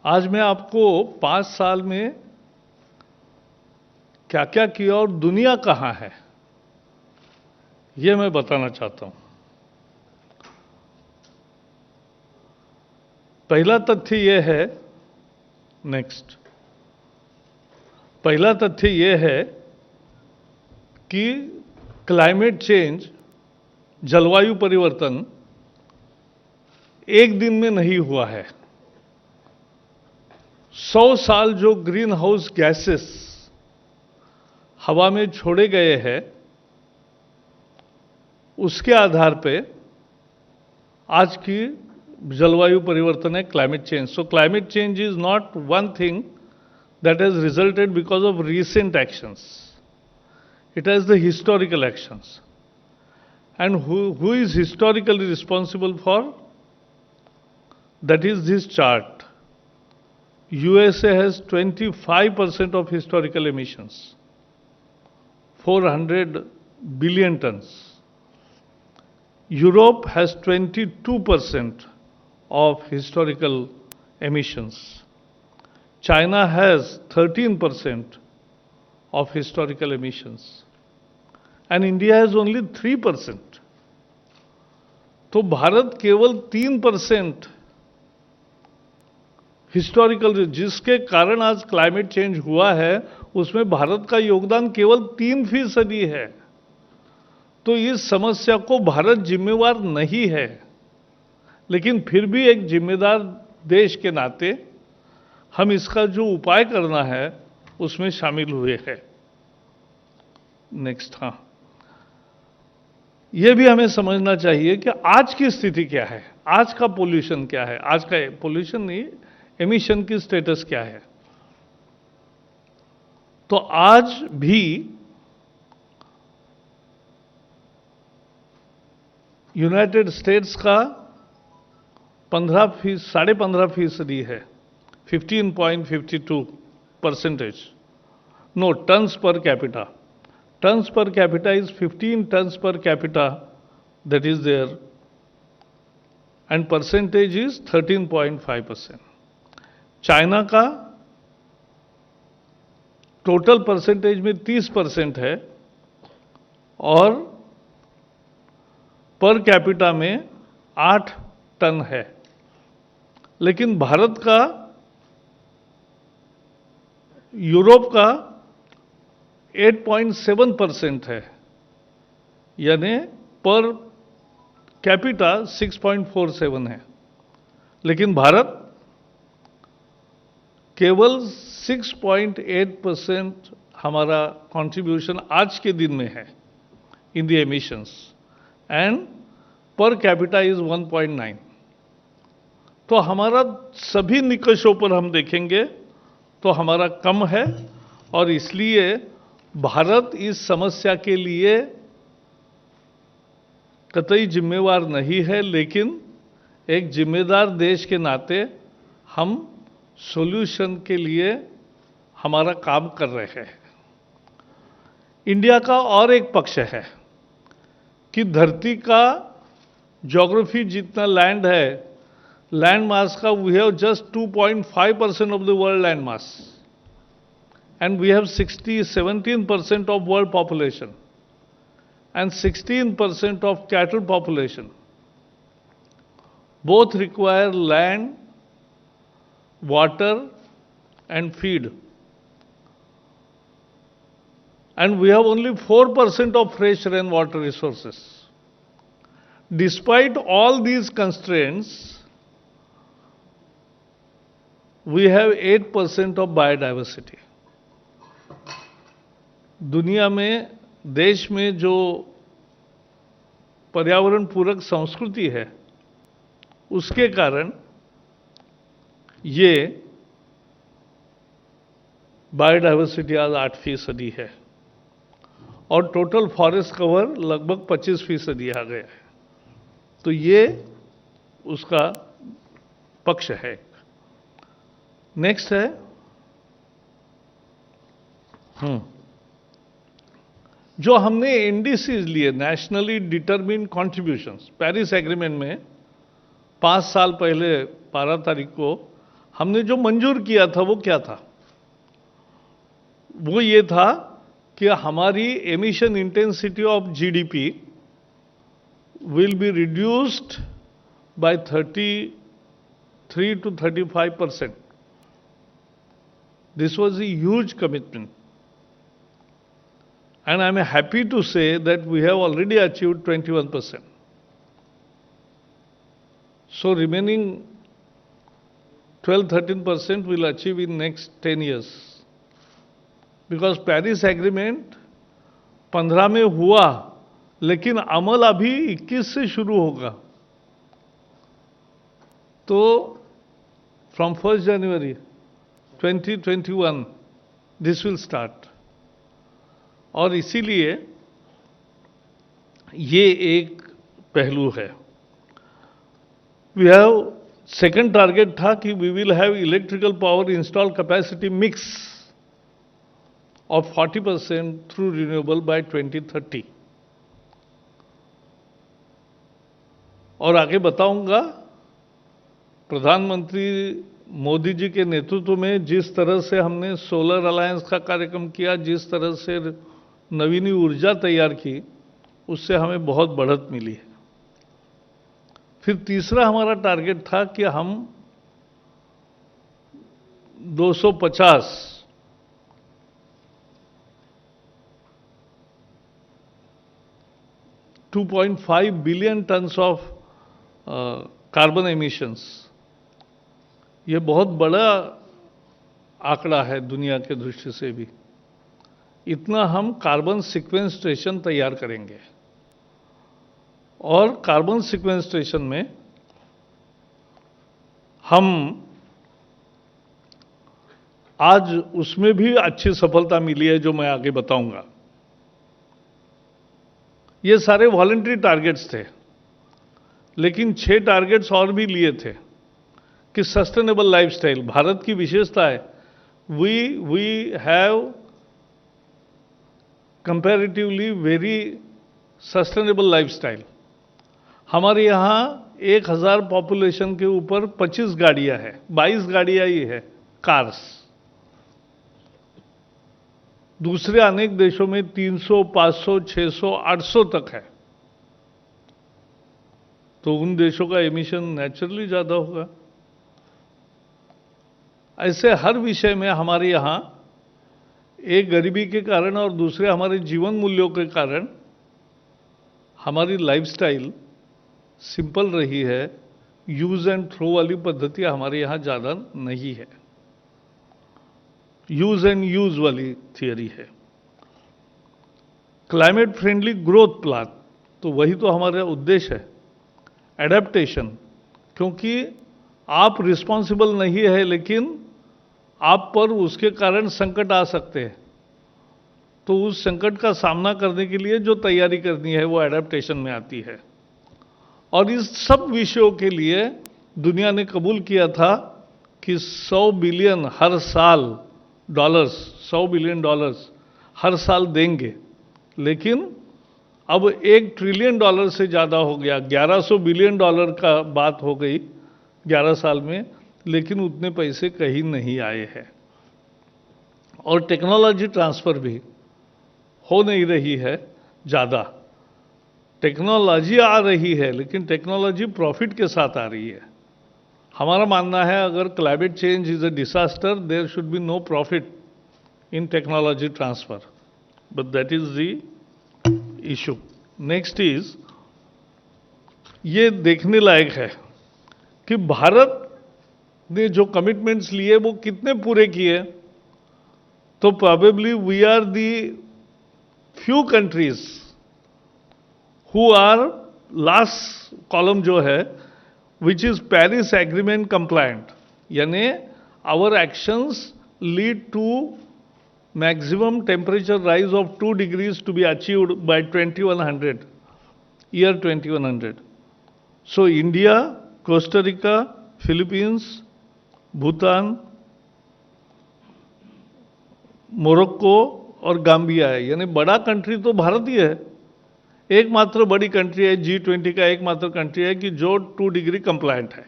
आज मैं आपको 5 साल में क्या क्या किया और दुनिया कहाँ है, ये मैं बताना चाहता हूं। पहला तथ्य यह है, नेक्स्ट, पहला तथ्य यह है कि क्लाइमेट चेंज, जलवायु परिवर्तन एक दिन में नहीं हुआ है। 100 साल जो ग्रीन हाउस गैसेस हवा में छोड़े गए हैं, उसके आधार पे आज की जलवायु परिवर्तन है climate change. So climate change is not one thing that has resulted because of recent actions. It has the historical actions. And who is historically responsible for? That is this chart. USA has 25% of historical emissions, 400 billion tons. Europe has 22% of historical emissions. China has 13% of historical emissions and India has only 3%. तो भारत केवल 3% historical, जिसके कारण आज climate change हुआ है, उसमें भारत का योगदान केवल 3% है। तो इस समस्या को भारत जिम्मेवार नहीं है, लेकिन फिर भी एक जिम्मेदार देश के नाते हम इसका जो उपाय करना है उसमें शामिल हुए हैं। नेक्स्ट, हाँ, यह भी हमें समझना चाहिए कि आज की स्थिति क्या है, आज का पोल्यूशन क्या है, आज का पोल्यूशन नहीं, एमिशन की स्टेटस क्या है। तो आज भी यूनाइटेड स्टेट्स का 15.5% है, 15.52%. No, tons per capita. Tons per capita is 15 tons per capita that is there, and percentage is 13.5%. China का टोटल परसेंटेज में 30% है और पर कैपिटा में 8 टन है, लेकिन भारत का, यूरोप का 8.7% है, यानी पर कैपिटा 6.47 है, लेकिन भारत केवल 6.8% हमारा कंट्रीब्यूशन आज के दिन में है in the emissions, and per capita is 1.9. तो हमारा सभी निकषों पर हम देखेंगे तो हमारा कम है, और इसलिए भारत इस समस्या के लिए कतई जिम्मेवार नहीं है, लेकिन एक जिम्मेदार देश के नाते हम सॉल्यूशन के लिए हमारा काम कर रहे हैं। इंडिया का और एक पक्ष है कि धरती का ज्योग्राफी जितना लैंड है, लैंड मास का we have just 2.5% of the world land mass, and we have 17% of world population and 16% of cattle population. Both require land, water and feed. And we have only 4% of fresh rainwater resources. Despite all these constraints, we have 8% of biodiversity. दुनिया में, देश में जो पर्यावरण पूरक संस्कृति है, उसके कारण ये बायोडाइवर्सिटी आज 8% है, और टोटल फॉरेस्ट कवर लगभग 25% आ गया है। तो ये उसका पक्ष है। नेक्स्ट है, जो हमने एनडीसीज लिए, nationally determined contributions, Paris agreement में 5 साल पहले 12 तारीख को हमने जो मंजूर किया था वो क्या था? वो ये था कि हमारी emission intensity of GDP will be reduced by 33 to 35%. This was a huge commitment. And I'm happy to say that we have already achieved 21%. So remaining 12-13% we'll achieve in next 10 years. Because Paris Agreement 15 में हुआ, लेकिन अमल अभी 21 से शुरू होगा। तो from 1 January 2021 this will start. और इसीलिए ये एक पहलू है। वी हैव सेकंड टारगेट था कि we will have electrical power install capacity mix of 40% through renewable by 2030। और आगे बताऊंगा, प्रधानमंत्री मोदी जी के नेतृत्व में जिस तरह से हमने सोलर अलायंस का कार्यक्रम किया, जिस तरह से नवीनी ऊर्जा तैयार की, उससे हमें बहुत बढ़त मिली है। फिर तीसरा हमारा टारगेट था कि हम 2.5 billion tons of carbon emissions, ये बहुत बड़ा आंकड़ा है दुनिया के दृष्टि से भी। इतना हम कार्बन सिक्वेंस्ट्रेशन तैयार करेंगे। और कार्बन सिक्वेंस्ट्रेशन में हम आज उसमें भी अच्छी सफलता मिली है, जो मैं आगे बताऊंगा। ये सारे वॉलंटरी टारगेट्स थे, लेकिन 6 टारगेट्स और भी लिए थे कि सस्टेनेबल लाइफस्टाइल, भारत की विशेषता है, we have comparatively very sustainable lifestyle. हमारे यहाँ 1000 पॉपुलेशन के ऊपर 25 गाड़ियां हैं, 22 गाड़ियां ही है कार्स। दूसरे अनेक देशों में 300, 500, 600, 800 तक है। तो उन देशों का एमिशन नेचुरली ज्यादा होगा। ऐसे हर विषय में हमारे यहाँ एक गरीबी के कारण और दूसरे हमारे जीवन मूल्यों के कारण हमारी लाइफस्टाइल सिंपल रही है। यूज एंड थ्रो वाली पद्धति हमारे यहाँ ज़्यादा नहीं है, यूज एंड यूज वाली थियरी है। क्लाइमेट फ्रेंडली ग्रोथ प्लान, तो वही तो हमारा उद्देश्य है, एडेप्टेशन। क्योंकि आप रिस्पॉन्सिबल नहीं है, लेकिन आप पर उसके कारण संकट आ सकते हैं। तो उस संकट का सामना करने के लिए जो तैयारी करनी है वो एडेप्टेशन में आती है। और इस सब विषयों के लिए दुनिया ने कबूल किया था कि 100 बिलियन हर साल डॉलर्स, 100 बिलियन डॉलर्स हर साल देंगे। लेकिन अब $1 ट्रिलियन से ज़्यादा हो गया, 1100 बिलियन डॉलर का बात हो गई 11 साल में, लेकिन उतने पैसे कहीं नहीं आए हैं। और टेक्नोलॉजी ट्रांसफर भी हो नहीं रही है ज़्यादा। टेक्नोलॉजी आ रही है, लेकिन टेक्नोलॉजी प्रॉफिट के साथ आ रही है। हमारा मानना है अगर climate change is a disaster, there should be no profit in technology transfer, but that is the issue. Next is, ये देखने लायक है कि भारत ने जो कमिटमेंट्स लिए वो कितने पूरे किए। तो probably we are the few countries who are, last column जो है, which is Paris agreement compliant, यानी our actions lead to maximum temperature rise of 2 degrees to be achieved by 2100, year 2100। So India, Costa Rica, Philippines, Bhutan, Morocco और Gambia है। यानी बड़ा country तो भारत ही है। एकमात्र बड़ी कंट्री है, G20 का एकमात्र कंट्री है कि जो 2 डिग्री कंप्लायंट है।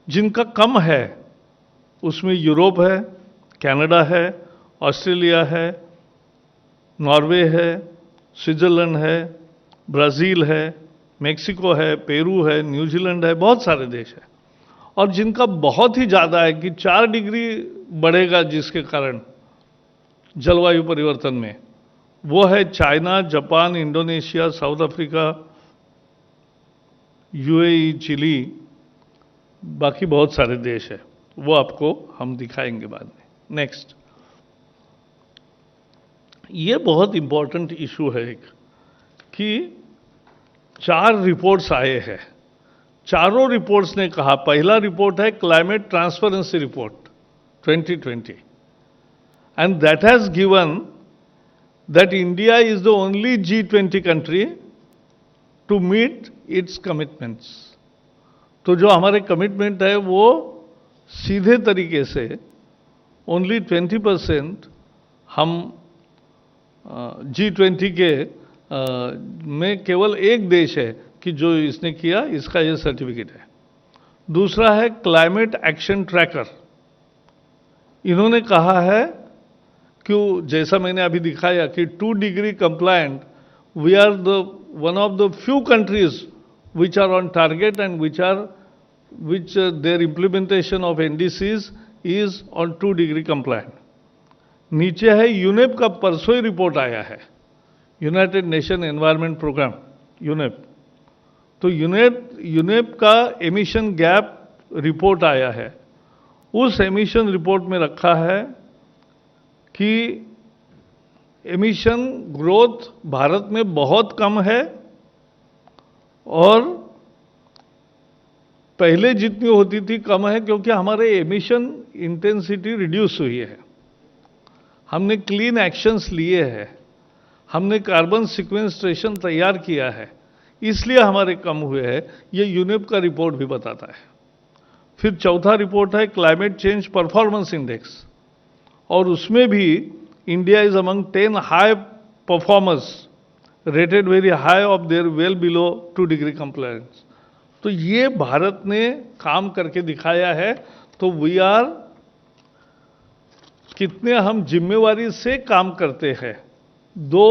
जिनका कम है उसमें यूरोप है, कनाडा है, ऑस्ट्रेलिया है, नॉर्वे है, स्विट्जरलैंड है, ब्राज़ील है, मेक्सिको है, पेरू है, न्यूजीलैंड है, बहुत सारे देश हैं। और जिनका बहुत ही ज़्यादा है कि 4 डिग्री बढ़ेगा जिसके कारण जलवायु परिवर्तन में, वो है China, Japan, Indonesia, South Africa, UAE, Chile, बाकी बहुत सारे देश हैं। वो आपको हम दिखाएंगे बाद में। नेक्स्ट, ये बहुत इंपॉर्टेंट इशू है एक, कि 4 रिपोर्ट्स आए हैं। चारों रिपोर्ट्स ने कहा, पहला रिपोर्ट है climate transparency report 2020, and that has given that India is the only G20 country to meet its commitments. तो जो हमारे कमिटमेंट है वो सीधे तरीके से ओनली 20% हम G20 के में केवल एक देश है कि जो इसने किया, इसका ये सर्टिफिकेट है। दूसरा है क्लाइमेट एक्शन ट्रैकर। इन्होंने कहा है कि जैसा मैंने अभी दिखाया कि 2 degree compliant, we are the one of the few countries which are on target and which their implementation of NDCs is on 2 degree compliant। नीचे है यूनेप का परसों ही रिपोर्ट आया है, United Nation Environment Programme, UNEP. तो UNEP का emission gap report आया है। उस एमिशन रिपोर्ट में रखा है कि एमिशन ग्रोथ भारत में बहुत कम है और पहले जितनी होती थी कम है, क्योंकि हमारे एमिशन इंटेंसिटी रिड्यूस हुई है। हमने क्लीन एक्शंस लिए हैं, हमने कार्बन सिक्वेंस्ट्रेशन तैयार किया है, इसलिए हमारे कम हुए हैं। ये यूनेप का रिपोर्ट भी बताता है। फिर चौथा रिपोर्ट है क्लाइमेट चेंज परफॉर्मेंस इंडेक्स, और उसमें भी India is among 10 high performers rated very high of their well below 2 degree compliance. तो ये भारत ने काम करके दिखाया है। तो वी आर, कितने हम जिम्मेवारी से काम करते हैं, though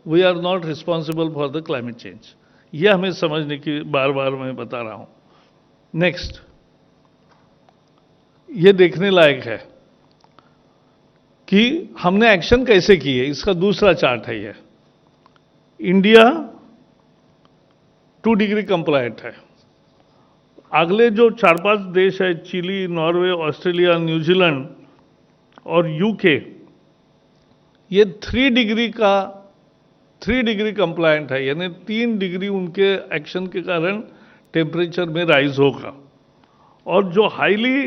we are not responsible for the climate change. ये हमें समझने की बार बार मैं बता रहा हूं। नेक्स्ट, ये देखने लायक है कि हमने एक्शन कैसे किए। इसका दूसरा चार्ट है ये। इंडिया 2 डिग्री कंप्लायंट है। अगले जो 4-5 देश है, चिली, नॉर्वे, ऑस्ट्रेलिया, न्यूजीलैंड और यूके, ये 3 डिग्री कंप्लायंट है, यानी 3 डिग्री उनके एक्शन के कारण टेम्परेचर में राइज होगा। और जो हाईली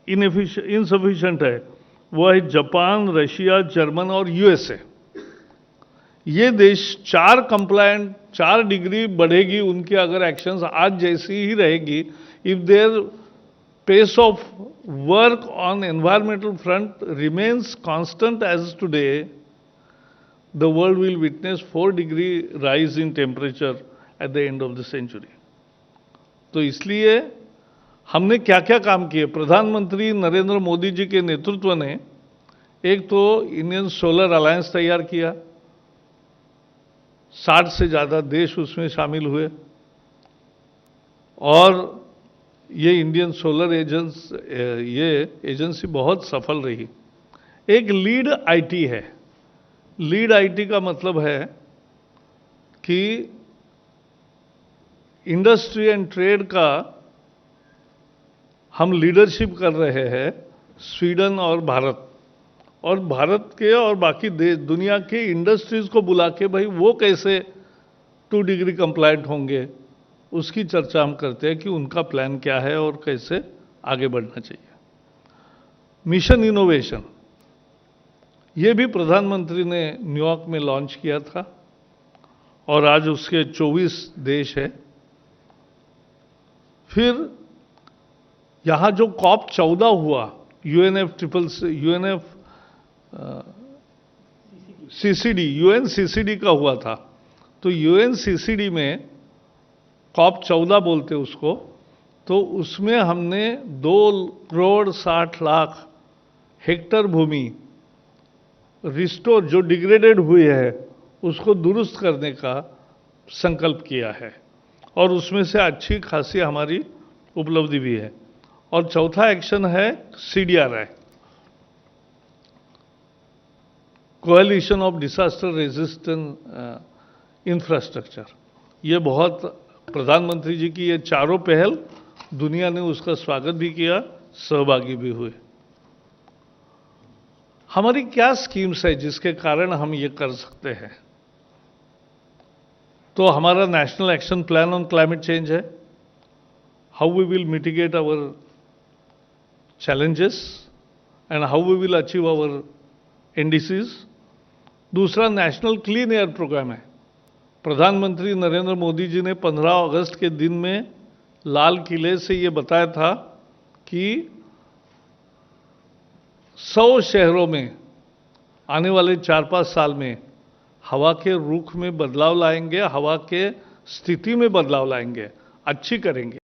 इनसफिशिएंट है वो है जापान, रशिया, जर्मन और यूएसए। ये देश 4 डिग्री बढ़ेगी उनकी अगर एक्शंस आज जैसी ही रहेगी, if their pace of work on environmental front remains constant as today, the world will witness 4 degree rise in temperature at the end of the century. तो इसलिए हमने क्या क्या काम किए। प्रधानमंत्री नरेंद्र मोदी जी के नेतृत्व ने एक तो इंडियन सोलर अलायंस तैयार किया, 60 से ज़्यादा देश उसमें शामिल हुए, और ये इंडियन सोलर एजेंसी बहुत सफल रही। एक लीड आईटी है। लीड आईटी का मतलब है कि इंडस्ट्री एंड ट्रेड का हम लीडरशिप कर रहे हैं, स्वीडन और भारत, और भारत के और बाकी दुनिया के इंडस्ट्रीज को बुला के भाई वो कैसे 2 डिग्री कंप्लायंट होंगे, उसकी चर्चा हम करते हैं कि उनका प्लान क्या है और कैसे आगे बढ़ना चाहिए। मिशन इनोवेशन, ये भी प्रधानमंत्री ने न्यूयॉर्क में लॉन्च किया था और आज उसके 24 देश है। फिर यहाँ जो COP14 हुआ, UNCCD का हुआ था। तो UNCCD में COP14 बोलते उसको। तो उसमें हमने 2,60,00,000 हेक्टर भूमि रिस्टोर, जो डिग्रेडेड हुई है, उसको दुरुस्त करने का संकल्प किया है और उसमें से अच्छी खासी हमारी उपलब्धि भी है। और चौथा एक्शन है CDRI, coalition of disaster resistant infrastructure. ये बहुत, प्रधानमंत्री जी की ये चारों पहल, दुनिया ने उसका स्वागत भी किया, सहभागी भी हुए। हमारी क्या स्कीम्स है जिसके कारण हम ये कर सकते हैं? तो हमारा national action plan on climate change है, how we will mitigate our challenges and how we will achieve our NDCs। दूसरा नेशनल क्लीन एयर प्रोग्राम है। प्रधानमंत्री नरेंद्र मोदी जी ने 15 अगस्त के दिन में लाल किले से ये बताया था कि 100 शहरों में आने वाले 4-5 साल में हवा के रुख में बदलाव लाएंगे, हवा के स्थिति में बदलाव लाएंगे, अच्छी करेंगे।